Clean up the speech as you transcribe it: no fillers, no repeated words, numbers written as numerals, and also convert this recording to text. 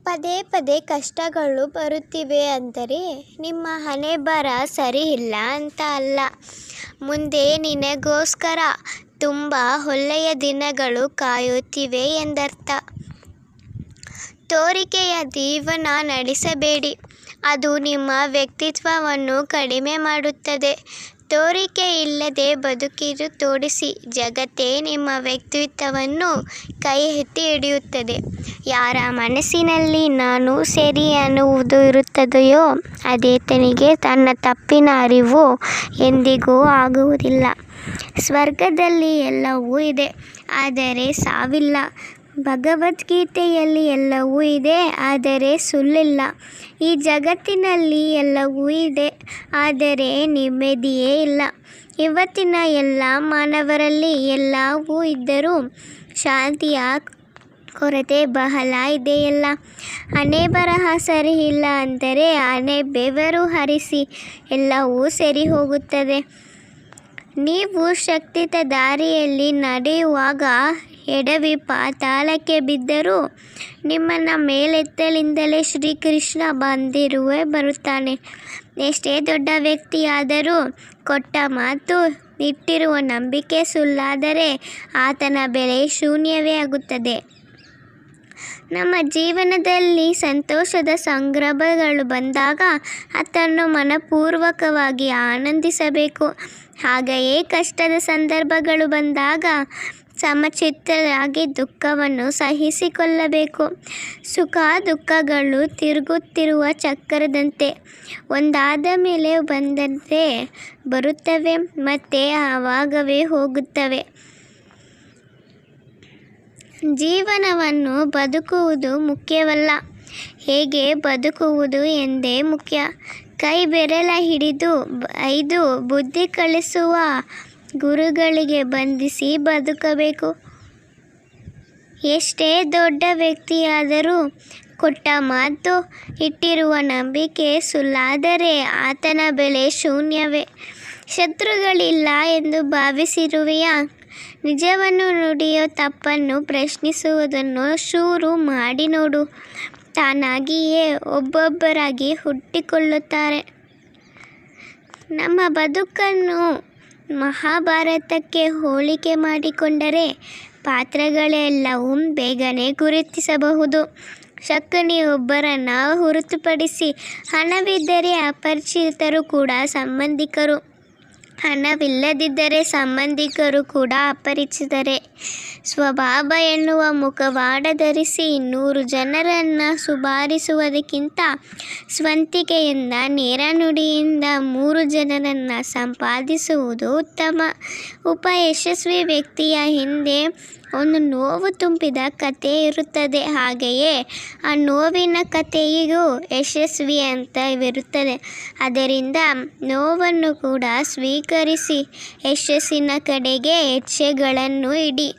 ಪದೇ ಪದೇ ಕಷ್ಟಗಳು ಬರುತ್ತಿವೆ ಅಂದರೆ ನಿಮ್ಮ ಹಣೆಬರ ಸರಿ ಇಲ್ಲ ಅಂತ ಅಲ್ಲ. ಮುಂದೆ ನಿನಗೋಸ್ಕರ ತುಂಬ ಒಳ್ಳೆಯ ದಿನಗಳು ಕಾಯುತ್ತಿವೆ ಎಂದರ್ಥ. ತೋರಿಕೆಯ ಜೀವನ ನಡೆಸಬೇಡಿ, ಅದು ನಿಮ್ಮ ವ್ಯಕ್ತಿತ್ವವನ್ನು ಕಡಿಮೆ ಮಾಡುತ್ತದೆ. ತೋರಿಕೆ ಇಲ್ಲದೆ ಬದುಕಿದು ತೋರಿಸಿ, ಜಗತ್ತೇ ನಿಮ್ಮ ವ್ಯಕ್ತಿತ್ವವನ್ನು ಕೈ ಎತ್ತಿ ಹಿಡಿಯುತ್ತದೆ. ಯಾರ ಮನಸ್ಸಿನಲ್ಲಿ ನಾನು ಸರಿ ಅನ್ನುವುದು ಇರುತ್ತದೆಯೋ ಆತನಿಗೆ ತನ್ನ ತಪ್ಪಿನ ಅರಿವು ಎಂದಿಗೂ ಆಗುವುದಿಲ್ಲ. ಸ್ವರ್ಗದಲ್ಲಿ ಎಲ್ಲವೂ ಇದೆ, ಆದರೆ ಸಾವಿಲ್ಲ. ಭಗವದ್ಗೀತೆಯಲ್ಲಿ ಎಲ್ಲವೂ ಇದೆ, ಆದರೆ ಸುಳ್ಳಿಲ್ಲ. ಈ ಜಗತ್ತಿನಲ್ಲಿ ಎಲ್ಲವೂ ಇದೆ, ಆದರೆ ನೆಮ್ಮದಿಯೇ ಇಲ್ಲ. ಇವತ್ತಿನ ಎಲ್ಲ ಮಾನವರಲ್ಲಿ ಎಲ್ಲವೂ ಇದ್ದರೂ ಶಾಂತಿಯ ಕೊರತೆ ಬಹಳ ಇದೆಯಲ್ಲ. ಹಣೆ ಬರಹ ಸರಿ ಇಲ್ಲ ಅಂದರೆ ಹಣೆ ಬೆವರು ಹರಿಸಿ ಎಲ್ಲವೂ ಸರಿ ಹೋಗುತ್ತದೆ. ನೀವು ಶಕ್ತಿತ ದಾರಿಯಲ್ಲಿ ನಡೆಯುವಾಗ ಎಡವಿ ಪಾತಾಳಕ್ಕೆ ಬಿದ್ದರೂ ನಿಮ್ಮನ್ನು ಮೇಲೆತ್ತಲಿಂದಲೇ ಶ್ರೀಕೃಷ್ಣ ಬಂದಿರುವೆ ಬರುತ್ತಾನೆ. ಎಷ್ಟೇ ದೊಡ್ಡ ವ್ಯಕ್ತಿಯಾದರೂ ಕೊಟ್ಟ ಮಾತು, ಇಟ್ಟಿರುವ ನಂಬಿಕೆ ಸುಳ್ಳಾದರೆ ಆತನ ಬೆಲೆ ಶೂನ್ಯವೇ ಆಗುತ್ತದೆ. ನಮ್ಮ ಜೀವನದಲ್ಲಿ ಸಂತೋಷದ ಸಂದರ್ಭಗಳು ಬಂದಾಗ ಅದನ್ನು ಮನಪೂರ್ವಕವಾಗಿ ಆನಂದಿಸಬೇಕು. ಹಾಗೆಯೇ ಕಷ್ಟದ ಸಂದರ್ಭಗಳು ಬಂದಾಗ ಸಮಚಿತ್ತರಾಗಿ ದುಃಖವನ್ನು ಸಹಿಸಿಕೊಳ್ಳಬೇಕು. ಸುಖ ದುಃಖಗಳು ತಿರುಗುತ್ತಿರುವ ಚಕ್ರದಂತೆ, ಒಂದಾದ ಮೇಲೆ ಒಂದಂತೆ ಬರುತ್ತವೆ ಮತ್ತೆ ಆವಾಗವೇ ಹೋಗುತ್ತವೆ. ಜೀವನವನ್ನು ಬದುಕುವುದು ಮುಖ್ಯವಲ್ಲ, ಹೇಗೆ ಬದುಕುವುದು ಎಂದೇ ಮುಖ್ಯ. ಕೈ ಬೆರಳ ಹಿಡಿದು 5 ಬುದ್ಧಿ ಕಲಿಸುವ ಗುರುಗಳಿಗೆ ಬಂಧಿಸಿ ಬದುಕಬೇಕು. ಎಷ್ಟೇ ದೊಡ್ಡ ವ್ಯಕ್ತಿಯಾದರೂ ಕೊಟ್ಟ ಮಾತು, ಇಟ್ಟಿರುವ ನಂಬಿಕೆ ಸುಳ್ಳಾದರೆ ಆತನ ಬೆಲೆ ಶೂನ್ಯವೇ. ಶತ್ರುಗಳಿಲ್ಲ ಎಂದು ಭಾವಿಸಿರುವೆಯಾ? ನಿಜವನ್ನು ನುಡಿಯೋ ತಪ್ಪನ್ನು ಪ್ರಶ್ನಿಸುವುದನ್ನು ಶುರು ಮಾಡಿ ನೋಡು. ತಾನಾಗಿಯೇ ಒಬ್ಬೊಬ್ಬರಾಗಿ ಹುಟ್ಟಿಕೊಳ್ಳುತ್ತಾರೆ. ನಮ್ಮ ಬದುಕನ್ನು ಮಹಾಭಾರತಕ್ಕೆ ಹೋಲಿಕೆ ಮಾಡಿಕೊಂಡರೆ ಪಾತ್ರಗಳೆಲ್ಲವೂ ಬೇಗನೆ ಗುರುತಿಸಬಹುದು. ಶಕುನಿಯೊಬ್ಬರನ್ನು ಹೊರತುಪಡಿಸಿ ಹಣವಿದ್ದರೆ ಅಪರಿಚಿತರು ಕೂಡ ಸಂಬಂಧಿಕರು, ಹಣವಿಲ್ಲದಿದ್ದರೆ ಸಂಬಂಧಿಕರು ಕೂಡ ಅಪರಿಚಿತರೇ. ಸ್ವಭಾವ ಎನ್ನುವ ಮುಖವಾಡ ಧರಿಸಿ 100 ಜನರನ್ನು ಸುಧಾರಿಸುವುದಕ್ಕಿಂತ ಸ್ವಂತಿಕೆಯಿಂದ ನೇರ ನುಡಿಯಿಂದ 3 ಜನರನ್ನು ಸಂಪಾದಿಸುವುದು ಉತ್ತಮ. ಯಶಸ್ವಿ ವ್ಯಕ್ತಿಯ ಹಿಂದೆ ಒಂದು ನೋವು ತುಂಬಿದ ಕಥೆ ಇರುತ್ತದೆ. ಹಾಗೆಯೇ ಆ ನೋವಿನ ಕಥೆಯಿಗೂ ಯಶಸ್ವಿ ಅಂತವಿರುತ್ತದೆ. ಆದ್ದರಿಂದ ನೋವನ್ನು ಕೂಡ ಸ್ವೀಕರಿಸಿ ಯಶಸ್ಸಿನ ಕಡೆಗೆ ಹೆಜ್ಜೆಗಳನ್ನು ಇಡಿ.